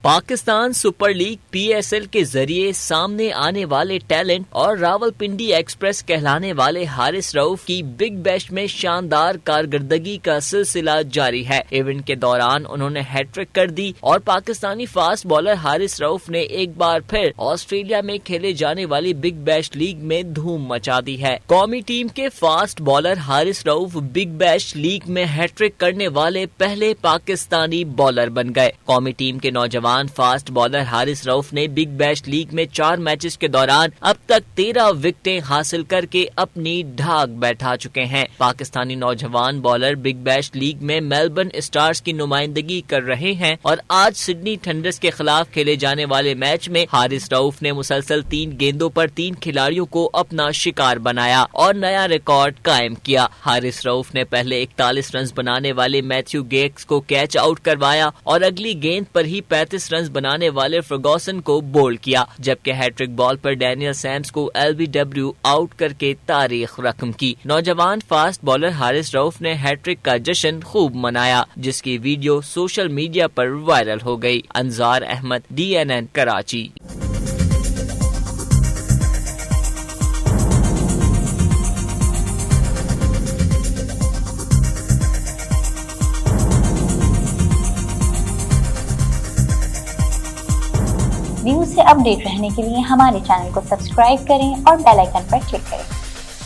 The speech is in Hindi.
पाकिस्तान सुपर लीग PSL के जरिए सामने आने वाले टैलेंट और रावलपिंडी एक्सप्रेस कहलाने वाले हारिस रऊफ की बिग बैश में शानदार कारकर्दगी का सिलसिला जारी है। इवेंट के दौरान उन्होंने हैट्रिक कर दी और पाकिस्तानी फास्ट बॉलर हारिस रऊफ ने एक बार फिर ऑस्ट्रेलिया में खेले जाने वाली बिग बैश लीग में धूम मचा दी है। कौमी टीम के fast bowler Haris Rauf big bash league में हैट्रिक करने वाले पहले पाकिस्तानी बॉलर बन गए। कौमी टीम के नौजवान फास्ट बॉलर हारिस रऊफ ने बिग बैश लीग में 4 मैचेस के दौरान अब तक 13 विकेटें हासिल करके अपनी ढाक बैठा चुके हैं। पाकिस्तानी नौजवान बॉलर बिग बैश लीग में मेलबर्न स्टार्स की नुमाइंदगी कर रहे हैं और आज सिडनी थंडर्स के खिलाफ खेले जाने वाले मैच में हारिस रऊफ ने मुसलसल 3 गेंदों पर 3 खिलाड़ियों को अपना शिकार बनाया और नया रिकॉर्ड कायम किया। हारिस रऊफ ने पहले 41 रन बनाने वाले मैथ्यू गेग्स को कैच आउट करवाया और अगली गेंद पर ही 35 रन बनाने वाले फर्गूसन को बोल्ड किया, जबकि हैट्रिक बॉल पर डैनियल सैम्स को LBW आउट करके तारीख रकम की। नौजवान फास्ट बॉलर हारिस रऊफ ने हैट्रिक का जश्न खूब मनाया, जिसकी वीडियो सोशल मीडिया पर वायरल हो गई। अंजार अहमद, DNN, कराची। न्यूज़ से अपडेट रहने के लिए हमारे चैनल को सब्सक्राइब करें और बेल आइकन पर क्लिक करें।